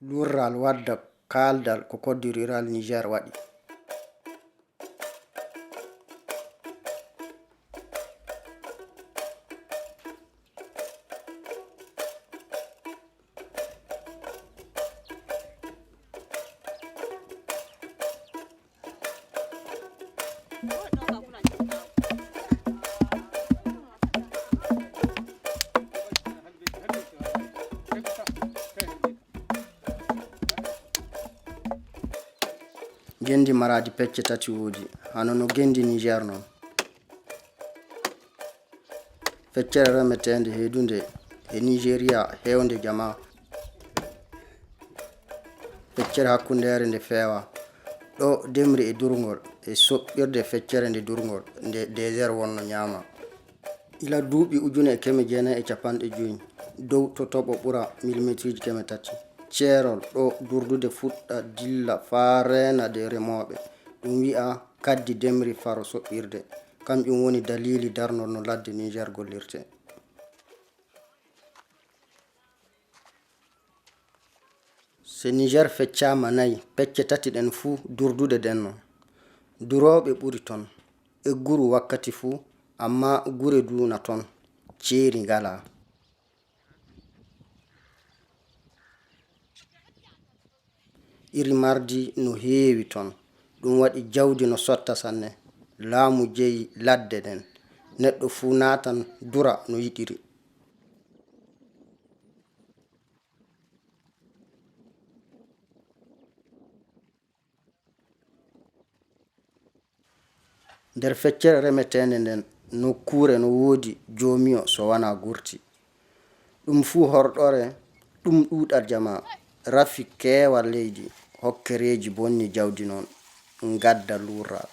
lurral wadda kaldal ko Côte d'Ivoire Niger waɗi. Gendi Maradi pecce tati woodi hano no gendi Niger non. Feccere remetende hedunde e Nigeria hewnde jama. Feccere hakkundere nde feewa ɗo demri e durgol e soɓɓirde feccere nde durgol nde désert wonno ñaama. Ila duuɓi ujune e keme jeenayi e capanɗe joyi dow to toɓo ɓura millimétriji keme tati. Ceerol ɗo durdude fuɗɗa dilla faa reena de remooɓe ɗum wi'a kaddi demri faro soɓɓirde kanjum woni dalili darnol no ladde Niger gollirte. Se Niger feccama nayi pecce tati ɗen fuu durdude den non. Durooɓe ɓuri ton e guru wakkati fuu amma gure duna ton ceeri ngala. Iri mardi no heewi ton ɗum waɗi jawdi no sotta sanne laamu jeyi ladde den neɗɗo fuu naatan dura no yiɗiri. Nder feccere remetende nden nokkure no woodi joomiyo so wana gurti ɗum fuu horɗore ɗum ɗuɗal jama rafi keewal leydi hokkereji bonni jawdi noon gadda lurral.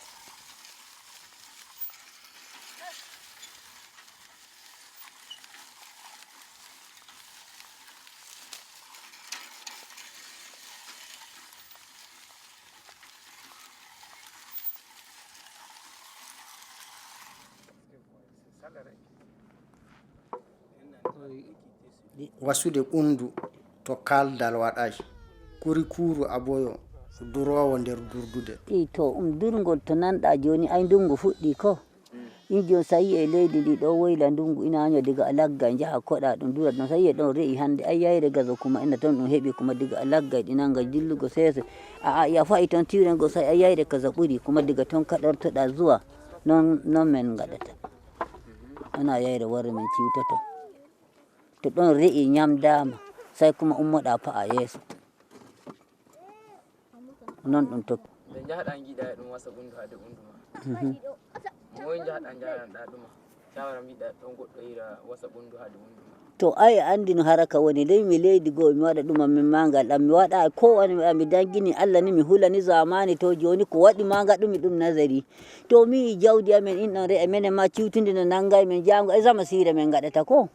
Wasude ɓundu to kaldal waɗay kuri kuuru aboyo durowo nder durdude. To durgol to nanɗa joni ay ndungu fuɗɗi ko injon sayi e leydi ndi ɗo woyla ndungu inaño diga a laggay jaha koɗa ɗum dura ɗum sayi e ɗon re'i hande ay yayre gazo kuma ina ton ɗum heɓi kuma diga a laggay ɗinanga dillugo sese a ya fa'i ton tirengo sayi ay yayre kaza ɓuri kuma diga ton kaɗortoɗa zuwa non men gaɗata ana yayre worre men ciwtoto to ɗon re'i ñamdama sai kuma ummoɗa fa'a yeeso non ɗum tokki. Nde jahaɗa giɗa ɗum wasa ɓundu hade ɓundu ma moy jahaɗa jaranɗa ɗuma shawara mbiɗa ɗon goɗɗo ira wasa ɓundu hade ɓundu ma. To ay andi no haraka woni ley mi leydi goo mi waɗa ɗuma min ma ngal ɗam mi waɗa ko wani mi dangini Allah ni mi hulani zamani to joni ko waɗi ma gaɗumi ɗum nazari to mi jawdi amen in ɗon re'a menen ma ciwtude no nangay men jango e sama sire men gaɗata ko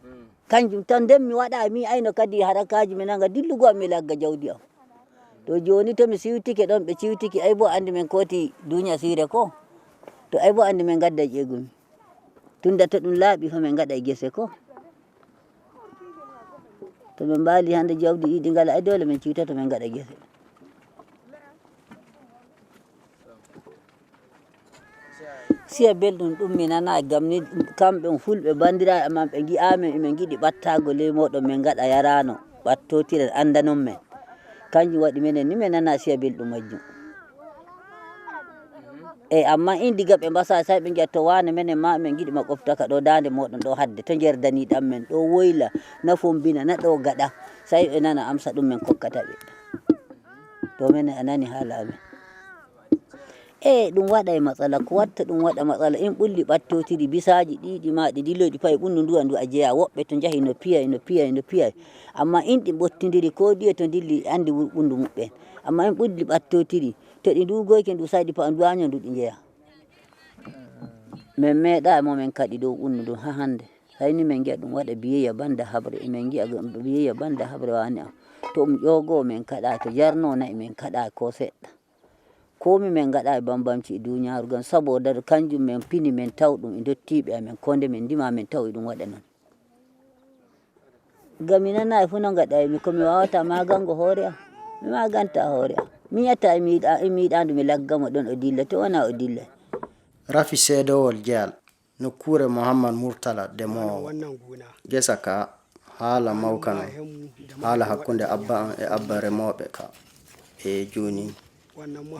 kanjum tan nden mi waɗa mi ayno kadi harakaji mi nanga dillugo am mi lagga jawdi am to joni to mi siwtike ɗon ɓe ciwtiki ay bo andi men koti duniya sire ko to ay bo andi men gadda ƴegumi tunda to ɗum laaɓi fa men gaɗa gese ko to ɓe mbali hande jawdi ɗiɗi ngala ay dole men ciwtata men gaɗa gese. Siya belɗum ɗum mi nana gam ni kamɓe fulɓe bandiraɓe aman ɓe gi'amen emin giɗi ɓattago ley moɗon min gaɗa yarano ɓattotiren andanon men kanjum waɗi minen ni min nana siya belɗum majjum amma in diga ɓe mbasa sai ɓe giya to wane menen ma min giɗi makoftaka ɗo dande moɗon ɗo hadde to jerdaniɗam men ɗo woyla na fombina na ɗo gaɗa sai ɓe nana amsa ɗum min kokkata ɓe to minen a nani haala amen ɗum waɗa matsala ko watta ɗum waɗa matsala in ɓulli ɓattotiri bisaji ɗiɗi ma ɗi diloɗi fayi ɓundu ndu a jeeya woɓɓe to jahi no piyay amma in ɗi ɓottidiri ko ɗiye to dilli andi ɓundu muɓɓen amma in ɓulli ɓattotiri to ɗi ndugoyke ndu saydi fa ndu waño ndu ɗi jeeya min meeɗa momin kaɗi dow ɓundu ndu ha hande hayni min giya ɗum waɗa biyayya banda habre emin giya biyayya banda habre wani am to ɗum ƴogo min kaɗa to jarno nayi min kaɗa ko seɗɗa komi min gaɗa bambamci e duniyaru gam saboda kanjum min pini min taw ɗum e dottiɓe amen ko nde min ndima min taw ɗum waɗa non gam mi nana fu no gaɗaymi komi wawata magango hoore am mi maganta hoore am mi yata mi yiɗandu mi laggamo ɗon o dilla to wona o dilla. Rafi seedowol jeyal nokkure Muhammad Murtala demowo gesa ka haala mawkano haala hakkunde abba am e abba remoɓe ka e joni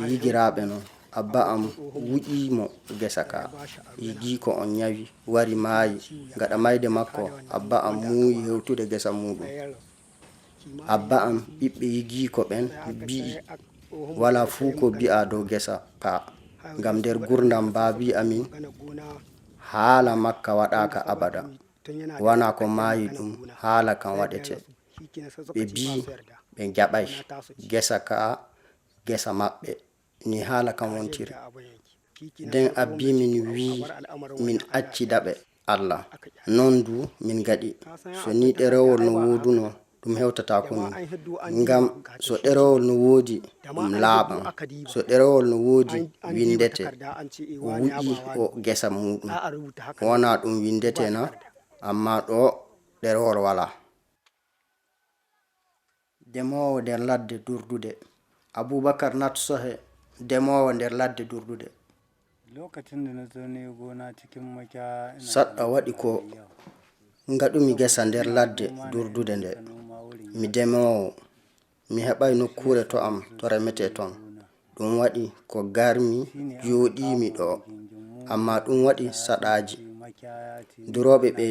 yigiraɓe non abba am wuƴimo gesa ka yigi ko on nyawi wari maayi gaɗa mayde makko abba am muuyi hewtude gesa muɗum abba am ɓiɓɓe yigi ko ɓen bi'i wala fuu ko bi'a dow gesa ka ngam nder gurdam baabi amin haala makka waɗaka abada wana ko maayi ɗum haala kan waɗete ɓe bi ɓe jaɓay gesa ka gesa maɓɓe ni haala kan wontiri nden abbi min wi min accidaɓe Allah non du min gaɗi so ni ɗerewol no woduno ɗum hewtata ko min ngam so ɗerewol no woodi ɗum laaɓan so ɗerewol no woodi windete o wuƴi o gesa muɗum wona ɗum windete na amma ɗo ɗerewol wala. Demowo nder ladde durdude Abubakar Nat Sohe demowo nder ladde durdude saɗɗa waɗi ko ngaɗumi gesa nder ladde durdude nde mi demowo mi heɓay nokkure to am to remete ton ɗum waɗi ko garmi joɗimi ɗo amma ɗum waɗi saɗaji duroɓe ɓe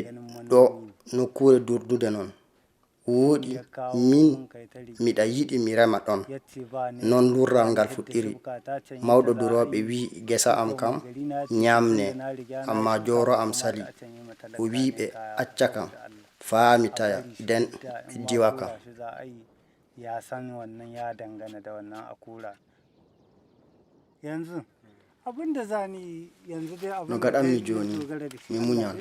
ɗo nokkure durdude non woɗi min miɗa yiɗi mi rema ɗon non lurral ngal fuɗɗiri mawɗo duroɓe wi gesa am kam nyamne amma joro am sali o wi ɓe acca kam faami taya den diwa kam ya san wannan ya dangana da wannan akura yanzu abinda zani yanzu dai abin no gaɗan mi joni mi muñan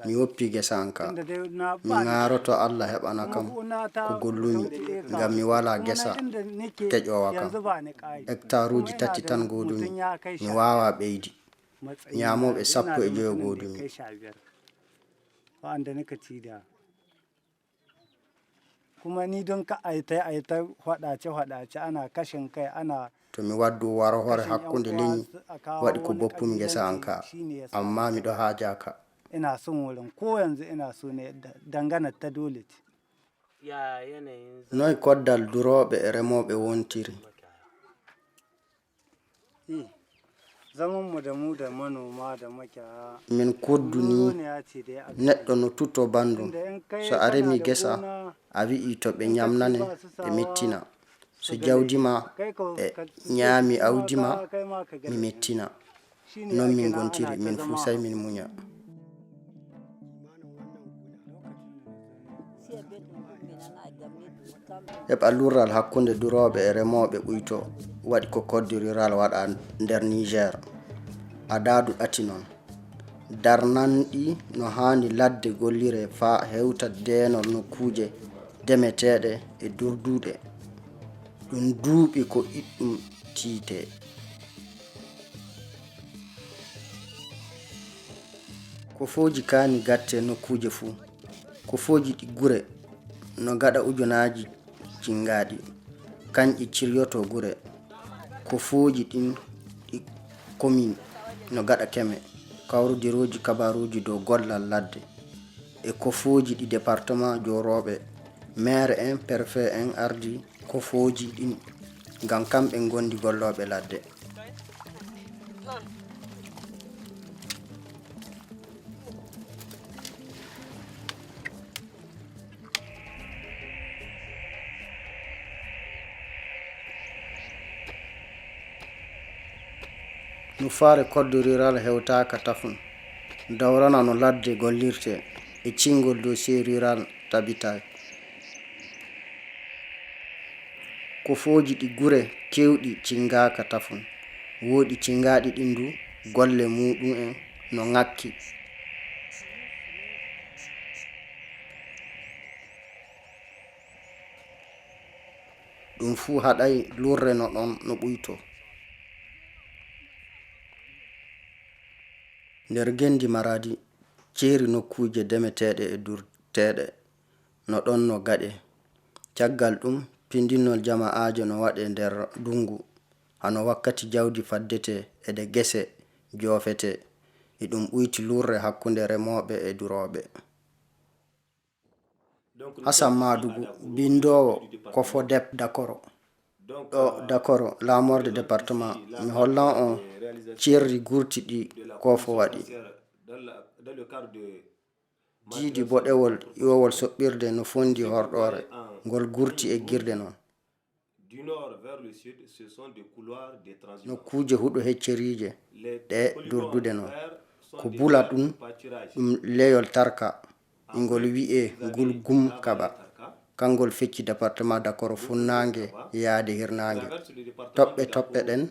mi woppi gesa an ka mi ngaroto Allah heɓana kam ko gollumi ngam mi wala gesa keƴowa kam hectaruji 3 tan godumi mi wawa ɓeydi nyamoɓe 15 godumi wa'anda nika ci da kuma ni don ka aita faɗace ana kashin kai ana to mi waddu waro hore hakkunde leñi waɗi ko boppumi gesa an ka amma miɗo haaja ka ina son wurin ko yanzu ina so ne dangana ta dole noy koddal duroɓe e remoɓe wontiri zaman mu da manoma da makiyaya min kodduni neɗɗo no tutto bandum so a remi gesa a wi'i to ɓe nyamnane ɓe mettina so jawdima e nyami awdima mi mettina non min gontiri min fu sai min muña heɓa lurral hakkunde duroɓe e remoɓe ɓuyto waɗi ko koddiriral waɗa nder Niger adadu ɗati non darnanɗi no hani ladde gollire fa hewta denol nokkuje demeteɗe e durduɗe ɗum duuɓi ko iɗɗum tiite ko foji kani gatte nokkuje fu ko foji ɗi gure no gaɗa ujunaji cingaɗi kanƴi ciryoto gure ko foji ɗin ɗi commune no gaɗa keme kawrudiroji kabaruji dow gollal ladde e ko foji ɗi département joroɓe maire en préfet en ardi ko foji ɗin ngam kamɓe gondi golloɓe ladde nufaare code rural hewtaka tafun dawrana no ladde gollirte e cingol dossier rural tabitay ko foji ɗi gure kewɗi cingaka tafun woodi cingaɗi ɗindu golle muɗum en no ngakki ɗum fu haɗay lurre no ɗon no ɓuyto nder gendi Maradi ceeri nokkuje demeteɗe e durteɗe no ɗon no gaɗe caggal ɗum pindinnol jama'aajo no waɗe nder dungu hano wakkati jawdi faddete e de gese joofete e ɗum ɓuyti lurre hakkunde remooɓe e durooɓe. Hassan Madugu, bindowo Kofodep Dakoro. ɗo Dakoro, laamorde département. Mi hollan on cirri gurti ɗi Kofo waɗi. Jiidi boɗewol iwowol soɓɓirde no fondi horɗore ngol gurti e girde noon. Nokkuje huɗo hecceriije ɗe durdude noon. Ko bula ɗum leyol tarka ngol wi'e Gulgum Kaba. Kangol fecci département Dakoro funnange yaade hirnange. Toɓɓe ɗen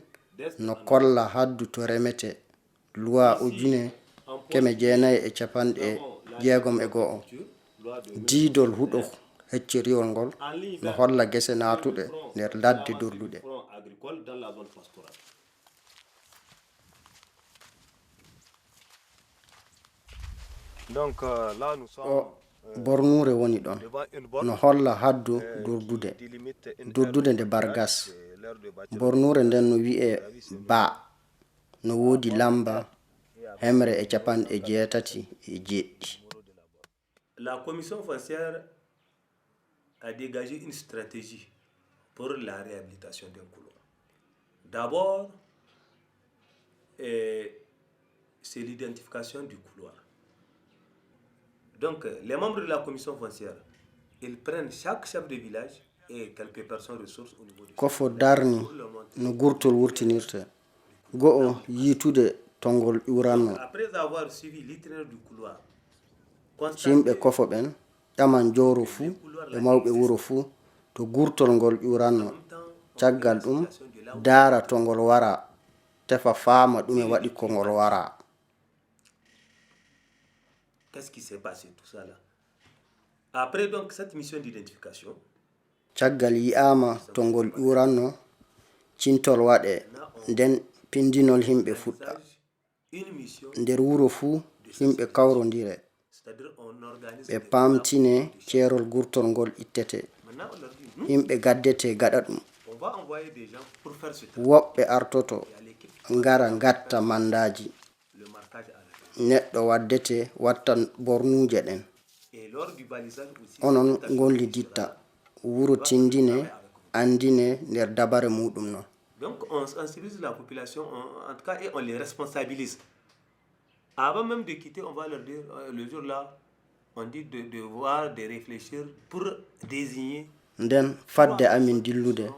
no kolla haddu to remete loi 1961 diidol huɗo hecceriwol ngol no holla gese natuɗe nder ladde durduɗe. Donc là nous sommes Bornure woni ɗon no holla haddu durdude nde Bargas. Bornure nden no wi'e Ba no woodi lamba hemre e capanɗe jeetati e jeɗɗi. La commission foncière a dégagé une stratégie pour la réhabilitation d'un couloir. D'abord, c'est l'identification du couloir. Donc, les membres de la commission foncière, ils prennent chaque chef de village et quelques personnes ressources au niveau du Kofo darni no gurtol wurtinirte. Go'o yitude tongol uranno. Après avoir suivi l'itinéraire du couloir, Yimɓe Kofo ɓen ƴaman jowro fuu e mawɓe wuro fuu to gurtol ngol ƴuranno. Caggal ɗum daara to ngol wara tefa faama ɗume waɗi ko ngol wara. qu'est-ce qui s'est passé tout ça là? Après donc cette mission d'identification, caggal yi'ama to ngol ƴuranno cintol waɗe nden pindinol himɓe fuɗɗa. Nder wuro fuu himɓe kawrondire ɓe pamtine ceerol gurtol ngol ittete. Himɓe gaddete gaɗa ɗum. Woɓɓe artoto ngara gatta mandaji. Neɗɗo waddete watta bornuje ɗen. Onon golliditta wuro tindine andine nder dabare muɗum non. Donc on sensibilise la population en tout cas et on les responsabilise. Avant même de quitter, on va leur dire le jour là, on dit de voir, de réfléchir pour désigner. Nden fadde amin dillude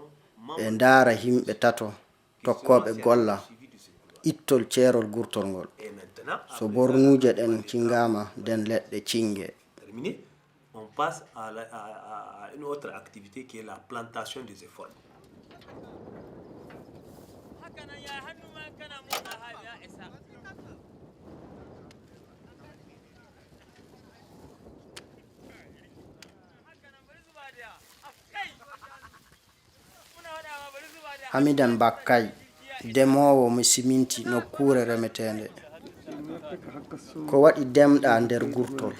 ɓe ndaara himɓe tato tokkoɓe golla ittol ceerol gurtol ngol. So bornuje ɗen cingama nden leɗɗe cinge. Terminé, on passe à une autre activité qui est la plantation des efforts. Hamidan Bakkay, demowo mo siminti nokkure remetende. Ko waɗi demɗa nder gurtol?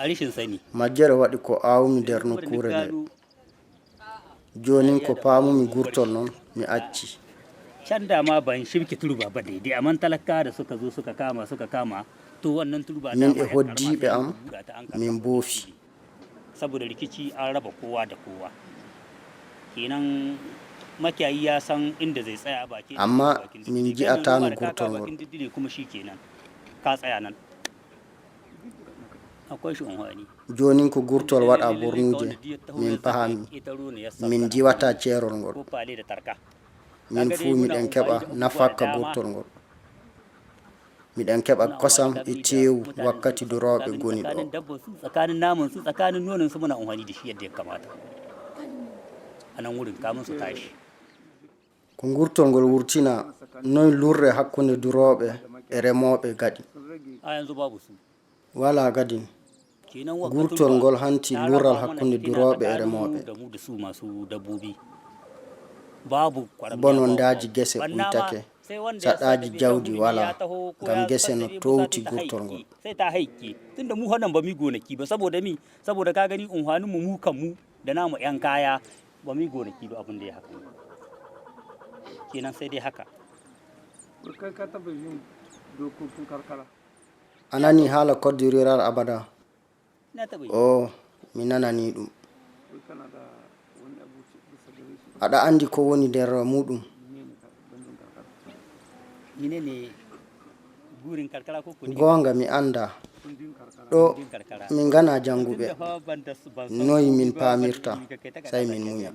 Rishin sani. Majjere waɗi ko awmi nder nokkure nde. Jonin ko paamumi gurtol non mi acci. Can dama ban shirki turba ba daidai amma talaka da suka zo suka kama to wannan turba min e hoddiɓe am min boofi. Saboda rikici an raba kowa da kowa. Kenan makiyayi ya san inda zai tsaya baki. Amma min ji'ata no gurtol ngol. Kuma shikenan ka tsaya nan. Akwai shi unhani. Jonin ko gurtol waɗa bornuje min pahami min jiwata ceerol ngol. Ko pale da tarka. Min fuu miɗen keɓa nafakka gurtol ngol. Miɗen keɓa kosam e teewu wakkati durooɓe goni ɗo. Tsakanin naman su tsakanin nonon su muna unhani da shi yadda ya kamata. Anan wurin kamun su tashi. Ko gurtol ngol wurtina noy lurre hakkunde durooɓe e remooɓe gadi. A yanzu babu su. Wala gadin. Gurtol ngol hanti lural hakkunde durooɓe e remooɓe. Bonondaji gese ɓuytake. Saɗaji jawdi wala ngam gese no towti gurtol ngol. Sai ta haike tunda mu hanan ba mi gonaki ba saboda ka gani unhwanin mu kan mu da namu 'yan kaya ba mu yi gonaki da abin da ya haka kenan sai dai haka. Kai ka taɓa yin dokokin karkara? Anani hala code rural abada. Na taɓa yi. Oh, mi nanani ɗum. Kana da wani abu bisa gare shi? Aɗa andi ko woni nder muɗum? Mine ne gurin karkara ko kundin Gonga mi anda. Ɗo karkara. min gana janguɓe noyi min pamirta sai min muña.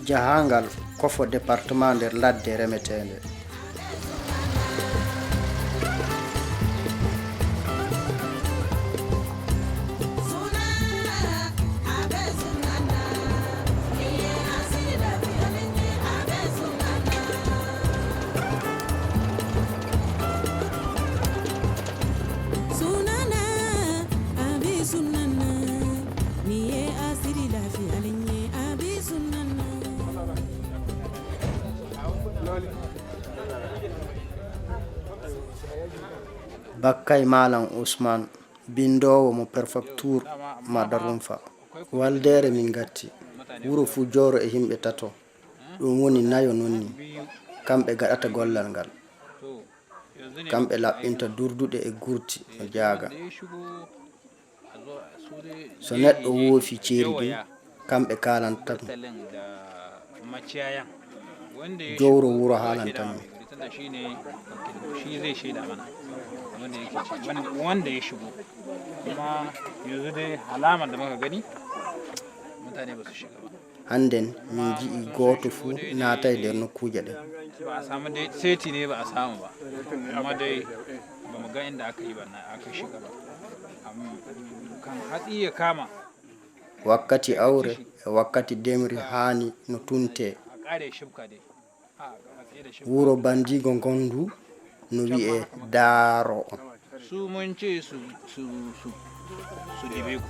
Jahangal kofo département nder ladde remetende. Bakkay Malam Ousmane bindowo mo préfecture Madarumfa. Waldere min gatti wuro fu joro e himɓe tato ɗum woni nayo nonni kamɓe gaɗata gollal ngal, kamɓe laɓɓinta durduɗe e gurti no jaaga. So neɗɗo woofi ceeri ɗin kamɓe kalanta ɗum. Jowro wuro haalanta min. Shi zai shaida mana wanda ya shigo, kuma yanzu dai alamar da muka gani mutane ba su shiga ba. Handen min ji'i goto fu naatay nder nokkuje ɗen. Ba a samu dai seti ne ba a samu ba, amma dai ba mu ga inda aka yi ba aka shiga ba. Kan hatsi ya kama wakkati awre e wakkati demri hani no tunte. a ƙare shibka dai Wuro bandigo gondu no wi'e Daaro. su mun ce su dibe ku.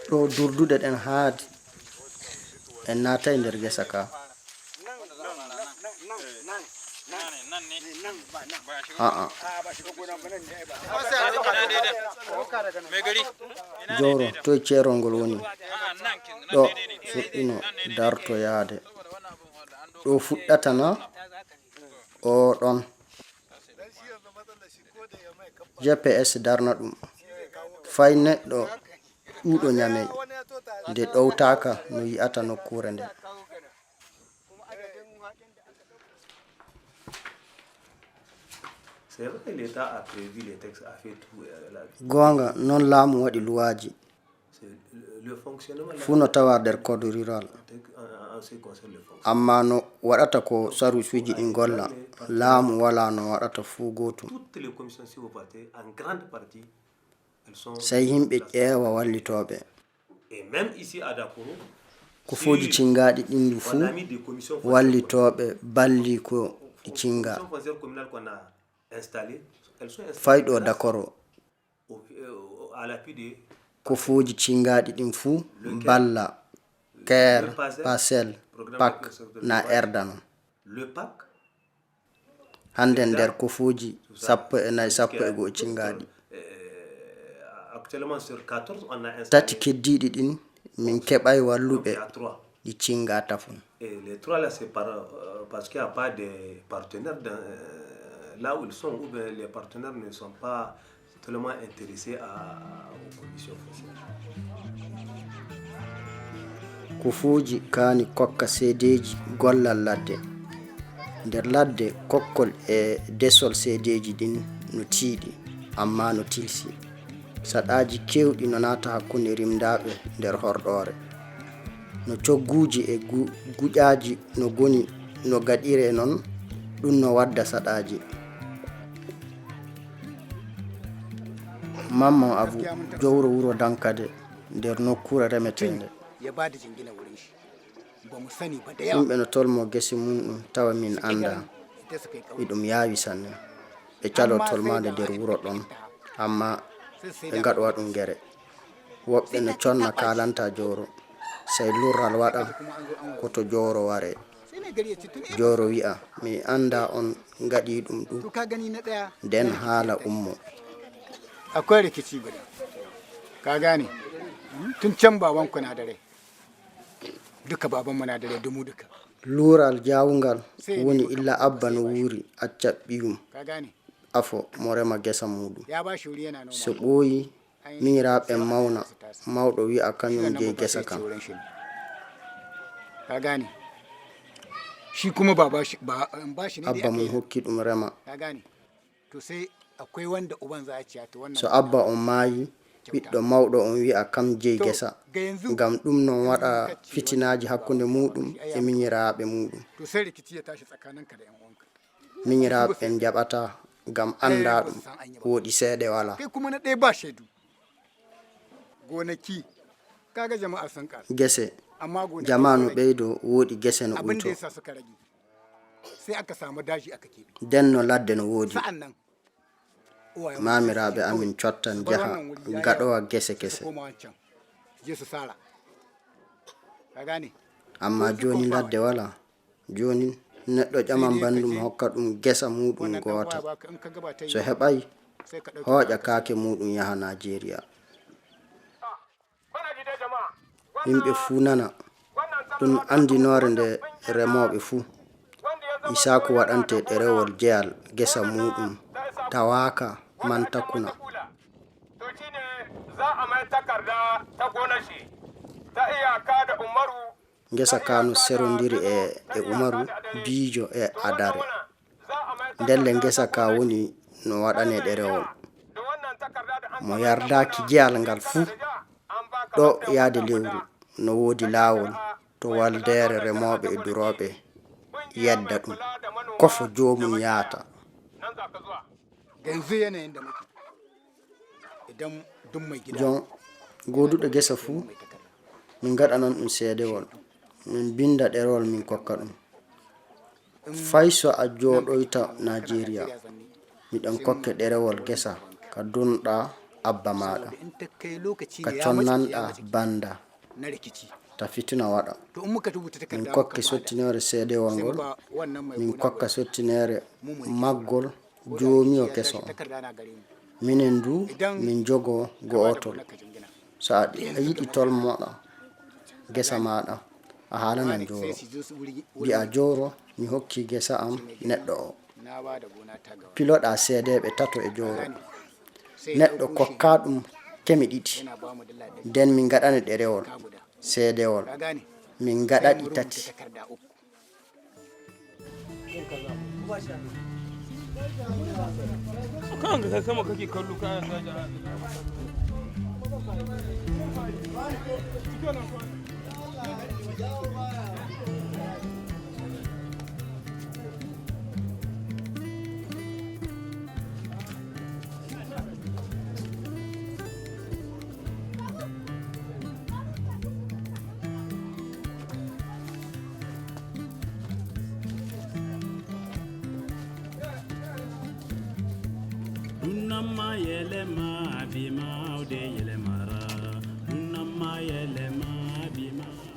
Ɗo durduɗe ɗen haadi en naatay nder gesa ka. Jowro toye ceerol ngol woni ɗo fuɗɗino dartoyaade ɗo fuɗɗatana o ɗon GPS darna ɗum fay neɗɗo ɗuɗo nyamey nde ɗowtaka no yi'ata nokkure nde. Gonga non laamu waɗi luwaji fu no tawa nder code rural, amma no waɗata ko service uji ɗin golla laamu wala no waɗata fu gotum. Sai himɓe ƴeewa wallitoɓe kufoji cingaɗi ɗinɗi fu wallitoɓe balli ko ɗi cinga fayɗo dakoro kufoji cingaɗi ɗin fu balla care parcel pak na erdan hande nder kufoji 14 cingaɗi tati keddiɗi ɗin min keɓay walluɓe ɗi cinga tafon. Les trois là c'est parce qu'il n'y a pas de partenaires là où ils sont, ou bien les partenaires ne sont pas tellement intéressés aux commissions foncières. Kufuji kani kokka seedeji gollal ladde nder ladde kokkol e desol seedeji ɗin no tiiɗi amma no tilsi saɗaji kewɗi no nata hakkunde rimdaɓe nder horɗore. no cogguji e guƴaji no goni no gaɗire non ɗum no wadda saɗaji. Mamman Abu jowro wuro Dankade nder nokkure remetende. Yimɓe no tolmo gesi mum tawa min anda ɗum yaawi sanne ɓe calo tolmade nder wuro ɗon, amma ɓe gaɗowa ɗum gere. Woɓɓe no conna kalanta joro sey lurral waɗa koto joro ware. Joro wi'a mi anda on gaɗi ɗum ɗum, nden haala ummo. Akwai rikici guda, ka gane tun can babanku na dare, duka babanmu na dare dumu duka. Lural jawungal woni illa abba no wuri acca ɓiyum afo mo rema gesa muɗum. So ɓooyi miñiraɓe mawna, mawɗo wi'a kañum je gesa kam. Ka gane shi kuma abba mum hokki ɗum rema. To sai akwai wanda uban za a ciya to wannan. So abba on maayi, ɓiɗɗo mawɗo on wi'a kam je gesa, ngam ɗum non waɗa fitinaji hakkunde muɗum e miñiraɓe muɗum. To sai rikici ya tashi tsakaninka da ƴan uwanka. Miñiraɓe en jaɓata ngam anda ɗum woɗi seeɗe wala. Kai kuma na ɗaya ba shaidu. Gonaki kaga jama'a sun ƙara. Gese jamanu ɓeydo woɗi gese no abin da yasa suka rage sai aka samu daji aka keɓe. Den no ladde no woodi. Mamiraɓe amin cottan jaha gaɗowa gese kese. Amma joni ladde wala. Joni neɗɗo ƴaman bandum hokka ɗum gesa muɗum gota. So heɓai hooƴa kaake muɗum yaha Nigeria. Yimɓe fuu nana ɗum andinore nde remoɓe fuu. Isaku waɗante ɗerewol jeyal gesa muɗum tawaka mantakuna. Gesa kanu serondiri e Umaru, Bijo e Adare. Ndelle gesa ka woni no waɗane ɗerewol. Mo yardaki jeyal ngal fuu ɗo yaade lewru no woodi laawol to waldere remoɓe e duroɓe yedda ɗum kofo jomum yaata. Jon goduɗo gesa fuu min gaɗanon ɗum seedewol, min binda ɗerewol min kokka ɗum. Fay so a jooɗoyta Nigeria miɗon kokke ɗerewol gesa ka dunɗa abba maɗa, ka connanɗa banda ta fitina waɗa. Min kokke sottinere seedewol ngol, min kokka sottinere maggol joomiyo keso on. Minen du min jogo go'otol. So a yiɗi tol moɗa gesa maɗa a haalanan joro. Bi'a joro mi hokki gesa am neɗɗo o. Piloɗa seedeɓe tato e joro. Neɗɗo kokka ɗum kemi ɗiɗi. Nden min gaɗane ɗerewol seedewol. Min gaɗaɗi tati. Kanka kai sama kake kallo kayan daji.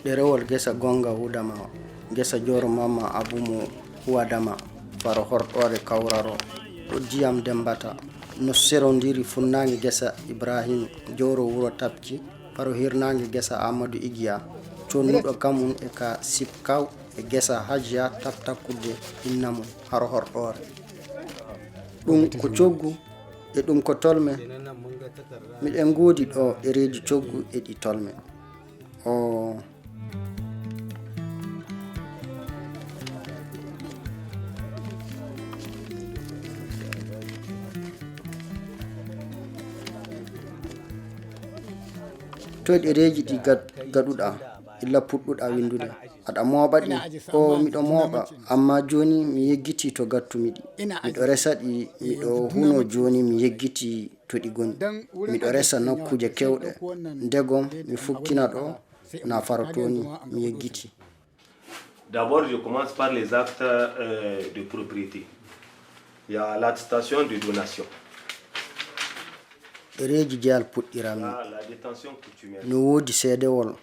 ɗerewol gesa gonga hudama gesa joro mama abumo huwadama faro horɗore kawraro ɗo diyam dembata no serondiri funnange gesa Ibrahim joro wuro tapki faro hirnange gesa Amadou Igiya connuɗo kamum e ka sipkaw e gesa Hajiya takkude innamum haro horɗore. ɗum ko coggu e ɗum ko tolme. Miɗen godi ɗo ɗereji coggu e ɗi tolme. To ɗereji ɗi gaɗuɗa illa puɗɗuɗa windude aɗa mooɓa ɗi o miɗo mooɓa amma joni mi yeggiti to gattumiɗi miɗo resa ɗi miɗo huno joni mi yeggiti to ɗi goni miɗo resa nokkuje kewɗe ndegom mi fukkina ɗo na farotoni mi yeggiti. D'abord, je commence par les actes de propriété. Il y a l'attestation de donation. Ɗereji jeyal puɗɗirami La détention coutumière. no woodi seedewol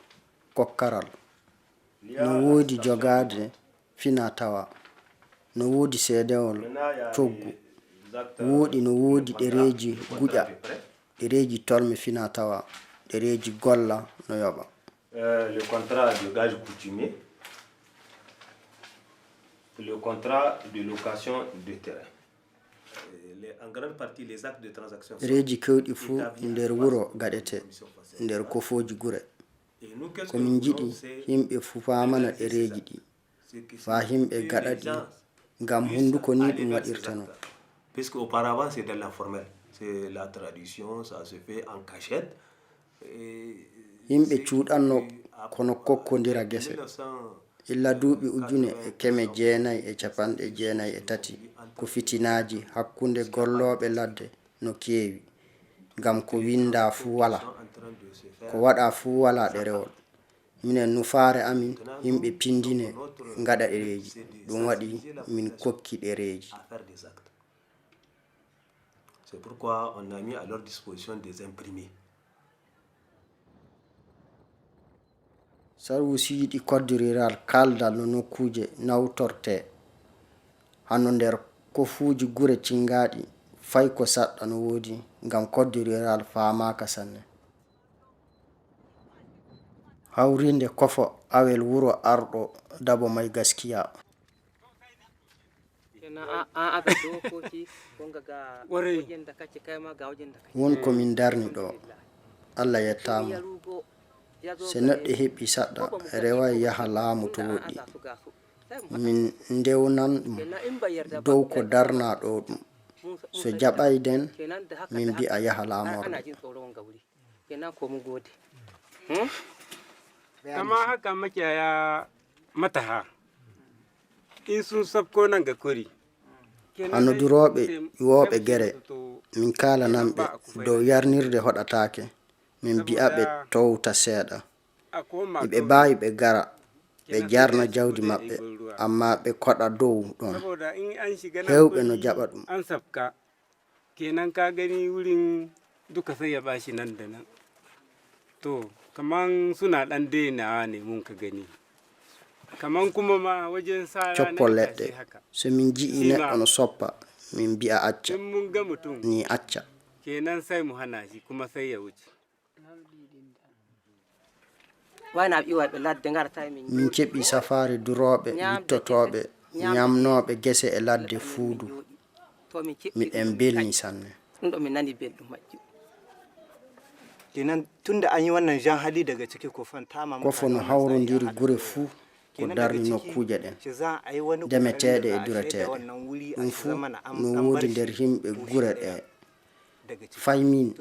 kokkaral no woodi jogade fina tawa no woodi seedewol coggu woodi no woodi ɗereji guƴa ɗereji tolme fina tawa ɗereji golla no yoɓa. Le contrat de gage coutumier, le contrat de location de terrain. En grande partie les actes de transaction. Ɗereji kewɗi fuu nder wuro gaɗete nder kofoji gure komin jiɗi yimɓe fuu famana ɗereji ɗi fa yimɓe gaɗa ɗi ngam hunduko ni ɗum waɗirtano. Puisque auparavant c'est dans la formelle, c'est la tradition, ça se fait en cachette. Yimɓe cuuɗanno kono kokkodira gese illa duuɓi 1993 ko fitinaji hakkunde gollooɓe ladde no keewi ngam ko winda fuu wala ko waɗa fuu wala ɗerewol minen nufaare amin yimɓe pindine ngaɗa ɗereji ɗum waɗi min kokki ɗereji. C'est pourquoi on a mis à leur disposition des imprimés. Sarwusiiɗi code rural kaldal no nokkuje nawtorte hanno nder kofuuji gure cingaɗi fay ko saɗɗa no woodi ngam code rural faamaka sanne. Hawrinde kofo awel wuro arɗo dabo may gaskiya. Won komin darni ɗo Allah yettama se neɗɗo heɓi saɗɗa reway yaha laamu to woɗɗi min ndewnan ɗum dow ko darna ɗo ɗum so jaɓayden min mbi'a yaha laamorde. Amma haka makiyaya mataha in sun sabko nan ga kori hannodirooɓe ƴiwooɓe gere min kaalananɓe dow yarnirde hoɗataake min mbi'a ɓe towta seeɗa ɓe mbaawi ɓe gara ɓe jarna jawdi maɓɓe amma ɓe koɗa dow ɗon hewɓe no jaɓa ɗum. an sabka kenan ka gani wurin duka sai ya bashi nan da nan to kaman suna ɗan dainawa ne mun ka gani kaman kuma ma wajen sara coppol leɗɗe so min ji'i neɗɗo no soppa min mbi'a acca mun ga mutum ni acca kenan sai mu hana shi kuma sai ya wuce. Min keɓi safari durooɓe wittotoɓe ñamnoɓe gese e ladde fuudu miɗen belni sanne. Kenan tunda an yi wannan jan hali daga ciki ko fantama kofo no hawrodiri gure fuu ko darni nokkuje ɗen demeteɗe e dureteɗe ɗum fuu no woodi nder himɓe gure ɗe faymin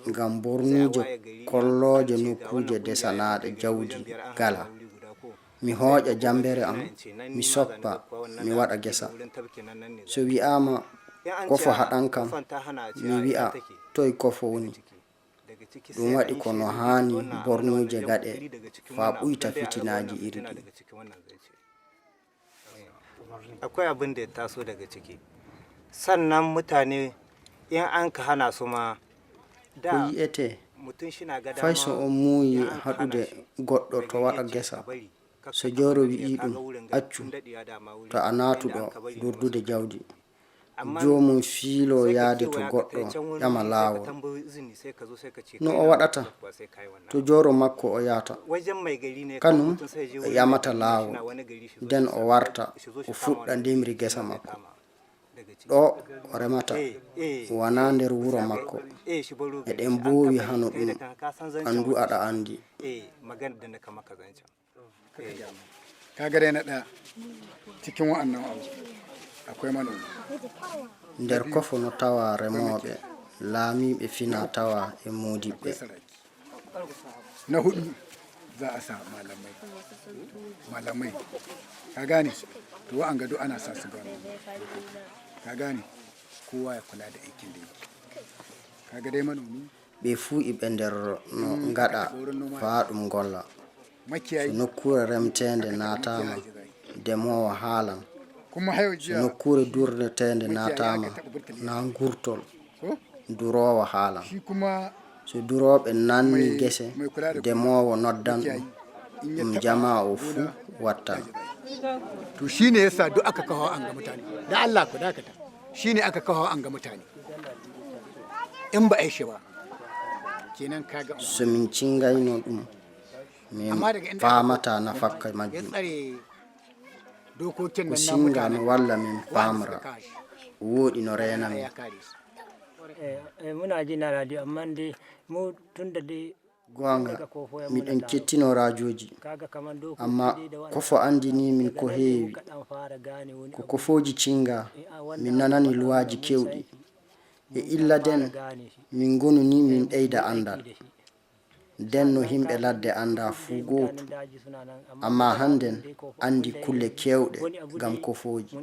ngam bornuje kolloje nokkuje desanaɗe jawdi gala mi hooƴa jambere am mi soppa mi waɗa gesa so wi'ama kofo haɗan kam mi wi'a toye kofo woni ɗum waɗi kono hani bornuje gaɗe fa ɓuyta fitinaji iri ɗi. akwai abin da ya taso daga ciki sannan mutane in an ka hana su ma ko yi'ete fay so on muuyi haɗude goɗɗo to waɗa gesa so joro wi'i ɗum accu to a naatuɗo durdude jawdi jomum fiilo yaade to goɗɗo ƴama laawol no o waɗata to joro makko o yahata kanum ƴamata laawol nden o warta o fuɗɗa ndemri gesa makko ɗo o remata wona nder wuro makko eɗen mboowi hano ɗum andu aɗa andi. kaga dai na ɗaya cikin wa'annan abu akwai manoma nder kofo no tawa remooɓe laamiɓe fina tawa e modiɓɓe na hudu za a sa malamai ka gane to wa'an gado ana sa su gano ka gane kowa ya kula da aikin da yake kaga dai manomi ɓe fuu iɓe nder no gaɗa faa ɗum golla so nokkure remtende natama demowo haalan so nokkure durnetende natama na gurtol durowo haalan so duroɓe nanni gese demowo noddan ɗum jama o fuu wattan to shine yasa duk aka kawo an ga mutane da Allah ku dakata shine aka kawo an ga mutane in ba ai shi ba kenan kaga so min cingayno ɗum min famata nafakka majjum ko singano walla min pamra woɗi no rena min muna jina radio amma dai mu tunda dai gonga miɗen kettino radioji amma kofo andini min ko heewi ko kofoji cinga min nanani luwaji kewɗi e illa den min gonu ni min ɓeyda andal den no himɓe ladde anda fuu gootu amma hannden andi kulle kewɗe ngam kofoji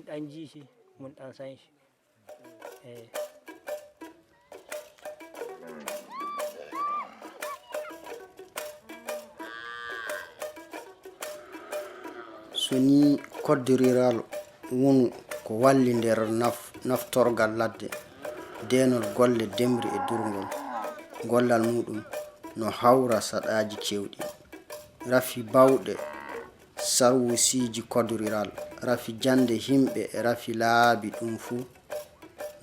so ni koddiriral wonu ko walli nder naftorgal ladde denol golle demri e durngol gollal muɗum no hawra saɗaji kewɗi rafi bawɗe sarwusiji kodiriral rafi jande himɓe e rafi laabi ɗum fuu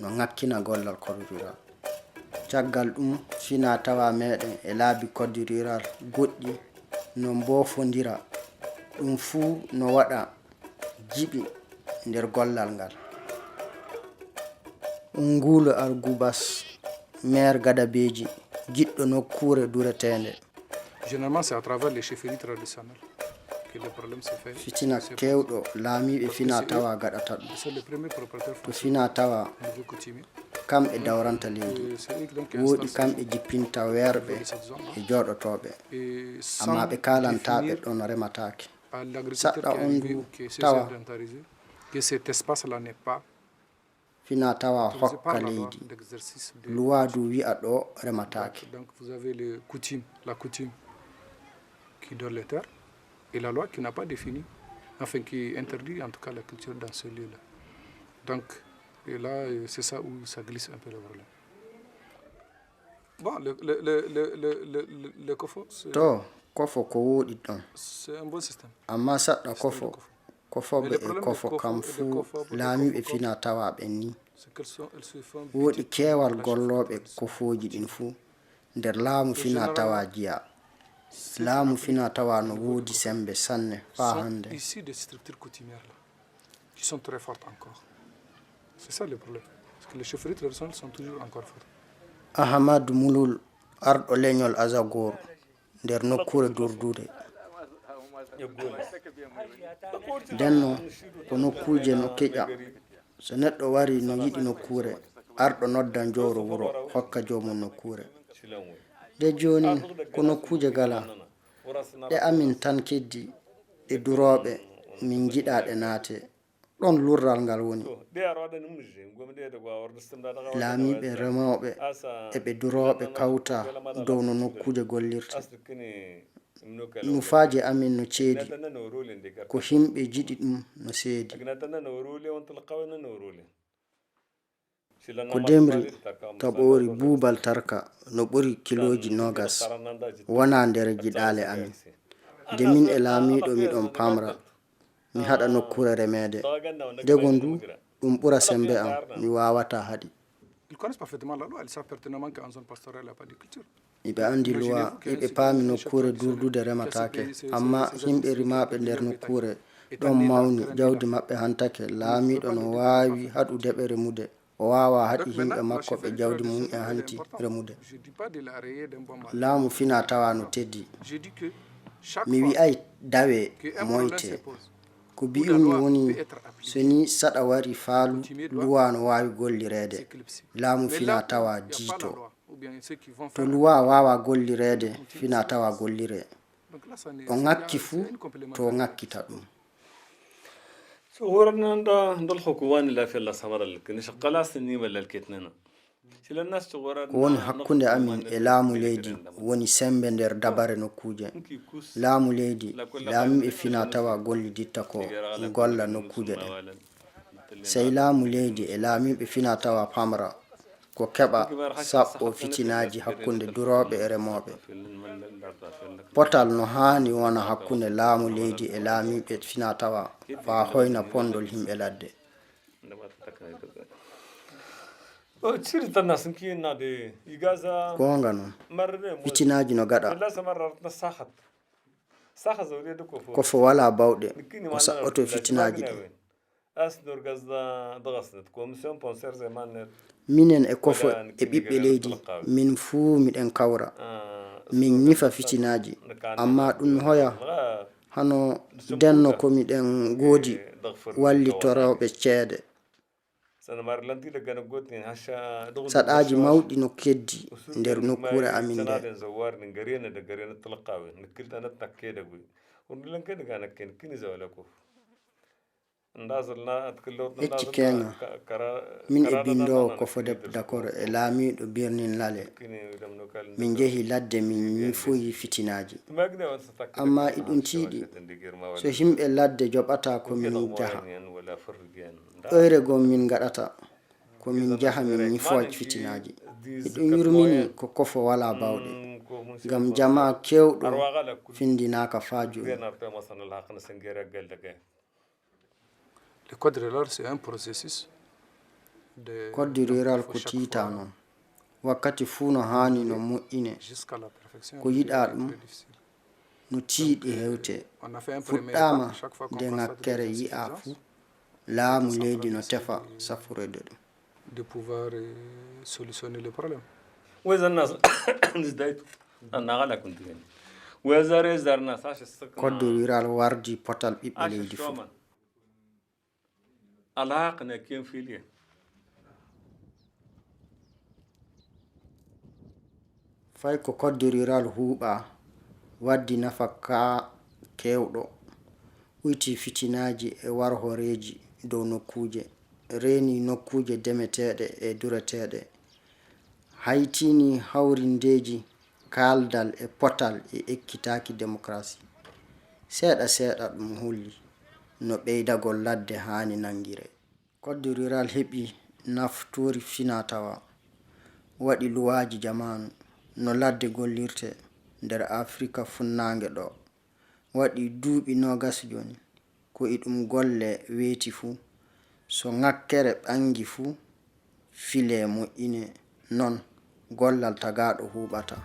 no ŋakkina gollal kodiriral caggal ɗum fina tawa meɗen e laabi kodiriral goɗɗi no mbofodira ɗum fuu no waɗa jiɓi nder gollal ngal nguulo argubas maire gadabeji giɗɗo nokkure duretende généralement c'est à travers les chefferies traditionnelles que le problème se fait fitina kewɗo laamiɓe fina tawa gaɗata ɗum to fina tawa kamɓe dawranta leydi woɗi kamɓe jippinta werɓe e joɗotoɓe amma ɓe kalantaɓe ɗon rematake saɗɗa on du tawa que cet espace là n'est pas fina tawa hokka leydi loi du wi'a ɗo rematake donc vous avez la coutume qui donne les terres et la loi qui n'a pas défini enfin qui interdit en tout cas la culture dans ce lieu là donc et là c'est ça où ça glisse un peu le problème bon le kofo to kofo ko woɗi ɗon c'est un bon système amma saɗɗa kofoɓe e kofo kam fuu laamiɓe fina tawaɓe ni woɗi keewal golloɓe kofoji ɗin fuu nder laamu fina tawa jiya laamu fina tawa no woodi sembe sanne faa hande ici des structures coutumières là qui sont très fortes encore c'est ça le problème parce que les chefferies traditionnelles sont toujours encore fortes ahamadou mulul arɗo leñol azagor nder nokkure durdude denno ko nokkuje no keƴa so neɗɗo wari no yiɗi nokkure arɗo noddan jowro wuro hokka jomum nokkure de joni ko nokkuje gala ɗe amin tan keddi ɗe duroɓe min jiɗa ɗe naate ɗon lurral ngal woni laamiɓe remoɓe eɓe duroɓe kawta dow no nokkuje gollirte nufaje amin no ceedi ko himɓe jiɗi ɗum no seedi ko demri kaɓori buubal tarka no ɓuri kiloji nogas wona nder giɗale amin nde min e laamiɗo miɗon pamra mi haɗa nokkure remede dego ndu ɗum ɓura sembe am mi wawata haɗi iɓe andi luwa iɓe paami nokkure durdude rematake amma himɓe rimaɓe nder nokkure ɗon mawni jawdi maɓɓe hantake laamiɗo no wawi haɗude ɓe remude o wawa haɗi himɓe makko ɓe jawdi mum e hanti remude laamu fina tawa no teddi mi wi'ay dawe moyte ko biyumi woni so ni saɗa wari faalu luwa no wawi gollirede laamu fina tawa jiito to luwa wawa gollirede fina tawa gollire o ŋakki fuu to ŋakkita ɗum صورنا ندل حكومة لا في الله سمر لك نشقلا سنين ولا الكتننا شيل الناس صورنا ko woni hakkunde amin e laamu leydi woni sembe nder dabare nokkuje laamu leydi laamiɓe fina tawa golliditta ko golla nokkuje ɗen sey laamu leydi e laamiɓe fina tawa pamra ko keɓa saɓɓo fitinaji hakkunde duroɓe e remoɓe potal no hani wona hakkunde laamu leydi e laamiɓe fina tawa fa hoyna pondol himɓe ladde gonga noon fitinaji no gaɗa kofo wala bawɗe ko saɓɓoto fitinaji ɗi minen e kofo e ɓiɓɓe leydi min fuu miɗen kawra min ñifa fitinaji amma ɗum hoya hano denno ko miɗen goodi wallitoroɓe ceede saɗaji mawɗi no keddi nder nokkure amin nde ecci kenga min e bindowo ko fode d'accord e laamiɗo birnin lale min jeehi ladde min ñifoyi fitinaji amma iɗum tiiɗi so himɓe ladde joɓata ko min jaha ɗoyre gon min gaɗata ko min jaha min ñifoji fitinaji iɗum yurmini ko kofo wala bawɗe ngam jama kewɗo findinaka fa joni Le code rural, c'est un processus de... Code rural ko tiita noon wakkati fuu no haani no moƴƴine ko yiɗa ɗum no tiiɗi hewte fuɗɗama nde ŋakkere yi'a fuu laamu leydi no tefa safurede ɗum de pouvoir solutionner le problème code rural wardi potal ɓiɓɓe leydi fuu alaqna ken filie fay ko code rural huuɓa waddi nafa ka kewɗo uyti fitinaji e warhoreji dow nokkuje reeni nokkuje demeteɗe e dureteɗe haytini hawrindeji kaldal e potal e ekkitaki démocratie seeɗa seeɗa ɗum holli no ɓeydagol ladde hani nangire code rural heɓi naftori finatawa waɗi luwaji jamanu no ladde gollirte nder afrika funnange ɗo waɗi duuɓi nogas joni ko iɗum golle weeti fuu so ŋakkere ɓangi fuu file moƴƴine non gollal tagaɗo huɓata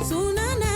Sunana,